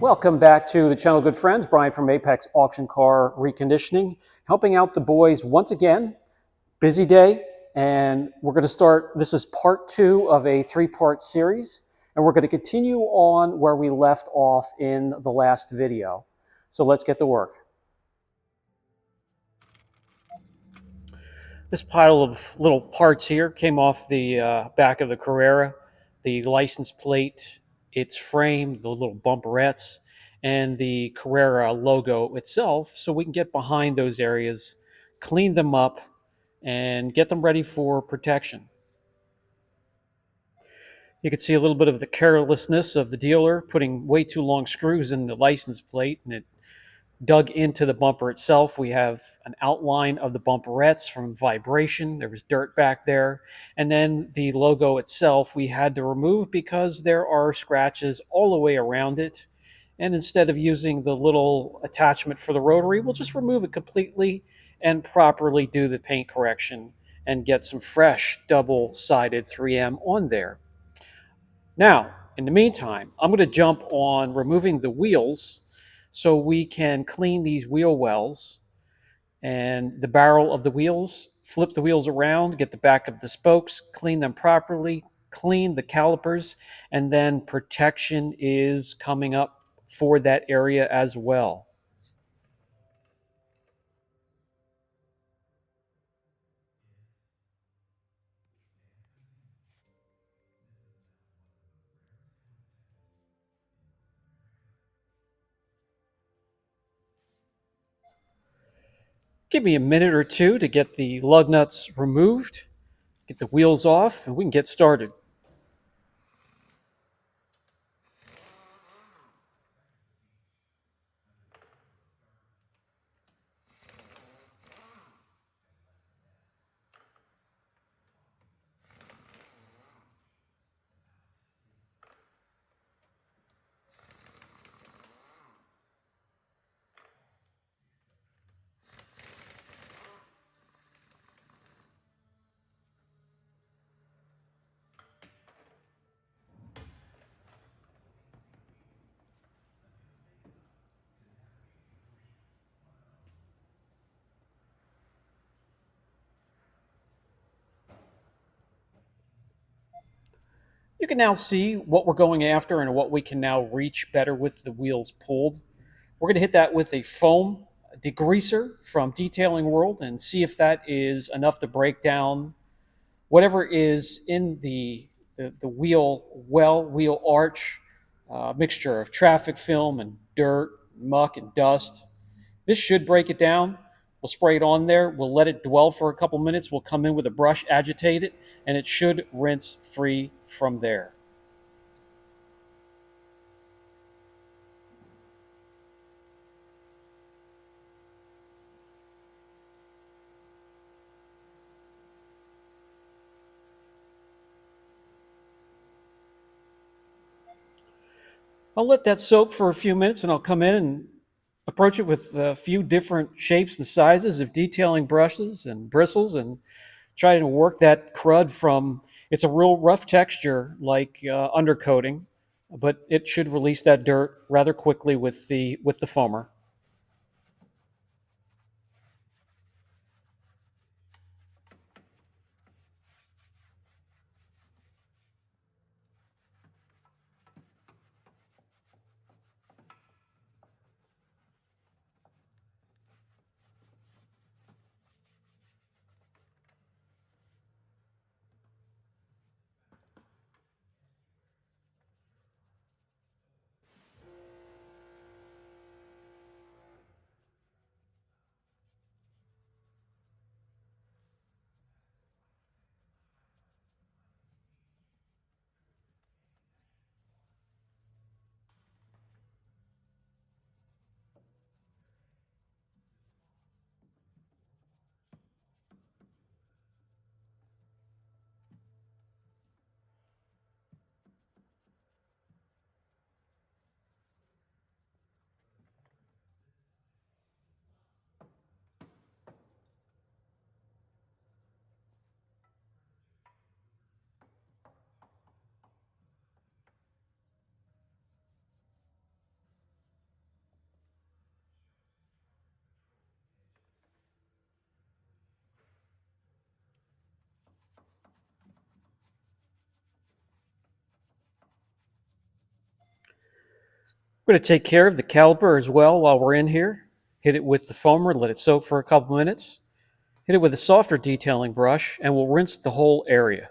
Welcome back to the channel, good friends. Brian from Apex Auction Car Reconditioning, helping out the boys once again. Busy day, and we're going to start. This is part 2 of a 3-part series, and we're going to continue on where we left off in the last video. So let's get to work. This pile of little parts here came off the back of the Carrera, the license plate, its frame, the little bumperettes, and the Carrera logo itself, so we can get behind those areas, clean them up, and get them ready for protection. You can see a little bit of the carelessness of the dealer putting way too long screws in the license plate, and it dug into the bumper itself. We have an outline of the bumperettes from vibration. There was dirt back there. And then the logo itself we had to remove because there are scratches all the way around it. And instead of using the little attachment for the rotary, we'll just remove it completely and properly do the paint correction and get some fresh double-sided 3M on there. Now, in the meantime, I'm going to jump on removing the wheels so we can clean these wheel wells and the barrel of the wheels, flip the wheels around, get the back of the spokes, clean them properly, clean the calipers, and then protection is coming up for that area as well. Give me a minute or two to get the lug nuts removed, get the wheels off, and we can get started. You can now see what we're going after and what we can now reach better with the wheels pulled. We're going to hit that with a foam degreaser from Detailing World and see if that is enough to break down whatever is in the wheel well, wheel arch, mixture of traffic film and dirt, muck and dust. This should break it down. We'll spray it on there. We'll let it dwell for a couple minutes. We'll come in with a brush, agitate it, and it should rinse free from there. I'll let that soak for a few minutes and I'll come in and approach it with a few different shapes and sizes of detailing brushes and bristles and try to work that crud from, it's a real rough texture like undercoating, but it should release that dirt rather quickly with the foamer. We're going to take care of the caliper as well while we're in here. Hit it with the foamer, let it soak for a couple minutes. Hit it with a softer detailing brush, and we'll rinse the whole area.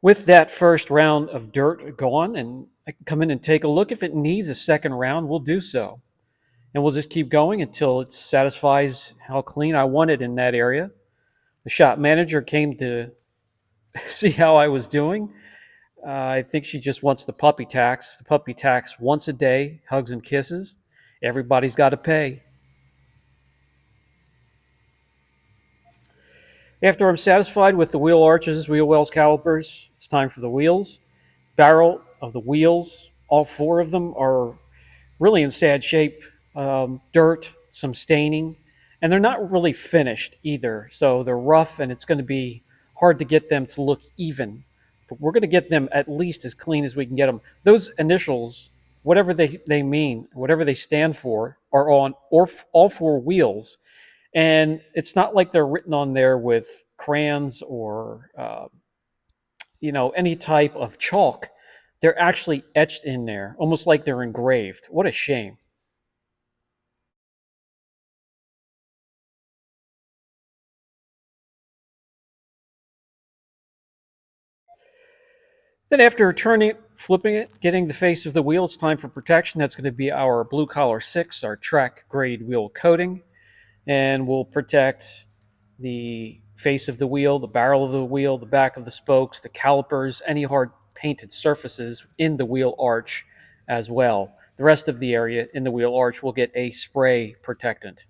With that first round of dirt gone, and I can come in and take a look. If it needs a second round, we'll do so. And we'll just keep going until it satisfies how clean I want it in that area. The shop manager came to see how I was doing. I think she just wants the puppy tax. The puppy tax once a day, hugs and kisses. Everybody's got to pay. After I'm satisfied with the wheel arches, wheel wells, calipers, it's time for the wheels. Barrel of the wheels, all four of them are really in sad shape. Dirt, some staining, and they're not really finished either. So they're rough, and it's going to be hard to get them to look even. But we're going to get them at least as clean as we can get them. Those initials, whatever they mean, whatever they stand for, are on all four wheels. And it's not like they're written on there with crayons or any type of chalk. They're actually etched in there, almost like they're engraved. What a shame. Then after turning it, flipping it, getting the face of the wheel, it's time for protection. That's going to be our Blue Collar 6, our track grade wheel coating. And we'll protect the face of the wheel, the barrel of the wheel, the back of the spokes, the calipers, any hard painted surfaces in the wheel arch as well. The rest of the area in the wheel arch will get a spray protectant.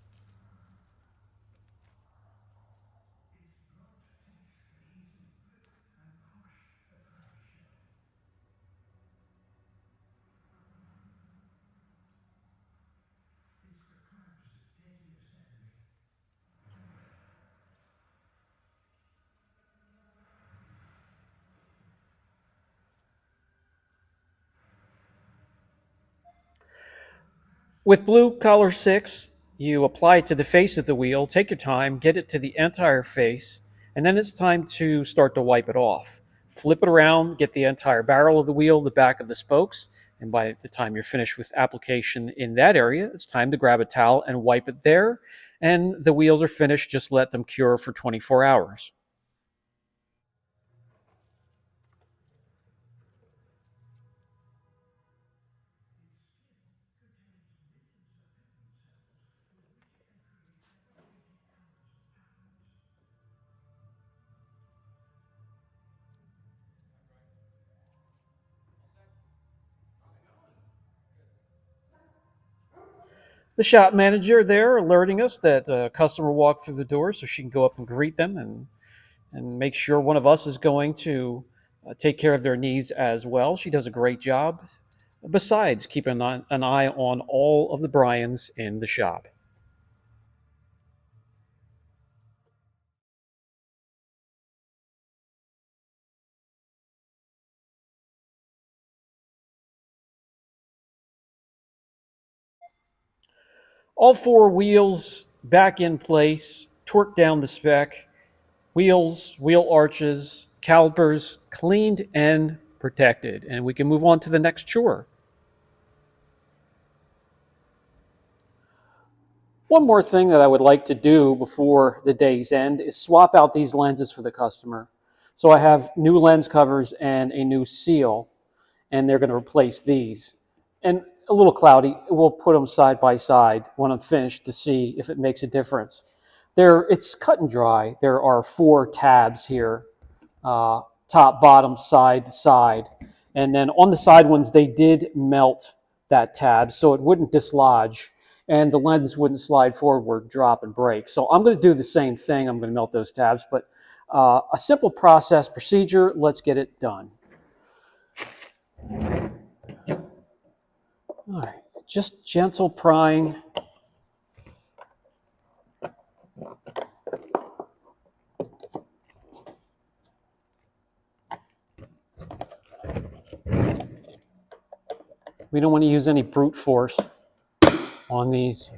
With Blue Collar 6, you apply it to the face of the wheel, take your time, get it to the entire face, and then it's time to start to wipe it off. Flip it around, get the entire barrel of the wheel, the back of the spokes, and by the time you're finished with application in that area, it's time to grab a towel and wipe it there. And the wheels are finished, just let them cure for 24 hours. The shop manager there alerting us that a customer walked through the door so she can go up and greet them and make sure one of us is going to take care of their needs as well. She does a great job, besides keeping an eye on all of the Bryans in the shop. All four wheels back in place, torqued down the spec, wheels, wheel arches, calipers cleaned and protected. And we can move on to the next chore. One more thing that I would like to do before the day's end is swap out these lenses for the customer. So I have new lens covers and a new seal, and they're going to replace these. And a little cloudy, we'll put them side by side when I'm finished to see if it makes a difference. It's cut and dry. There are four tabs here, top, bottom, side, side. And then on the side ones, they did melt that tab so it wouldn't dislodge. and the lens wouldn't slide forward, drop, and break. So I'm going to do the same thing. I'm going to melt those tabs, but a simple process procedure. Let's get it done. All right, just gentle prying. We don't want to use any brute force on these.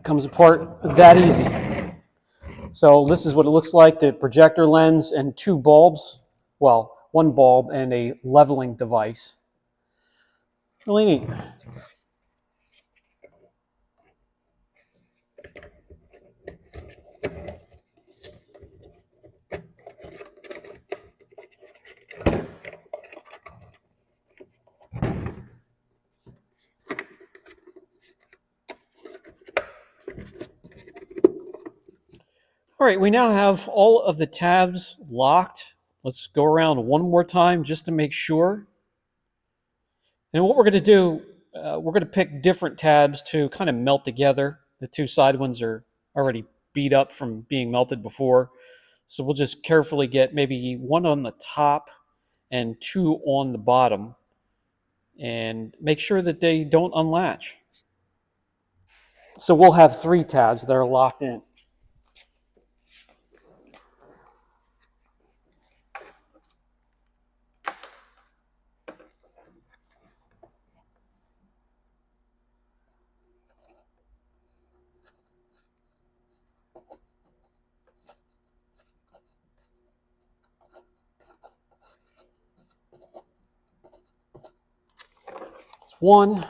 Comes apart that easy. So this is what it looks like, the projector lens and two bulbs. Well, one bulb and a leveling device. Really neat. All right, we now have all of the tabs locked. Let's go around one more time just to make sure. And what we're going to do, we're going to pick different tabs to kind of melt together. The two side ones are already beat up from being melted before. So we'll just carefully get maybe one on the top and two on the bottom and make sure that they don't unlatch. So we'll have three tabs that are locked in. It's one.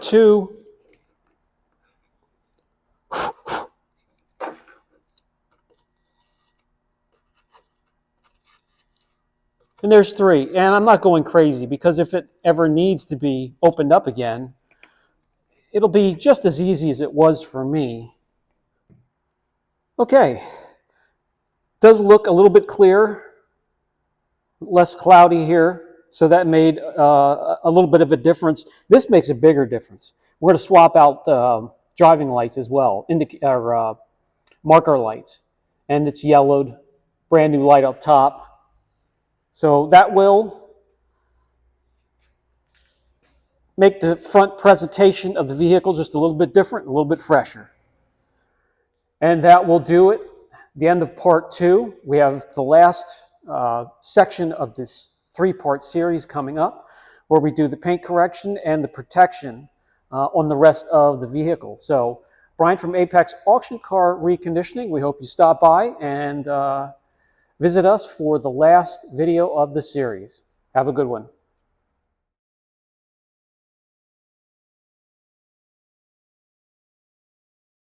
Two. And there's three. And I'm not going crazy because if it ever needs to be opened up again, it'll be just as easy as it was for me. Okay. Does look a little bit clearer, less cloudy here. So that made a little bit of a difference. This makes a bigger difference. We're going to swap out driving lights as well, marker lights. And it's yellowed, brand new light up top. So that will make the front presentation of the vehicle just a little bit different, a little bit fresher. And that will do it. The end of part 2. We have the last section of this 3-part series coming up where we do the paint correction and the protection on the rest of the vehicle. So Brian from Apex Auction Car Reconditioning, we hope you stop by and visit us for the last video of the series. Have a good one.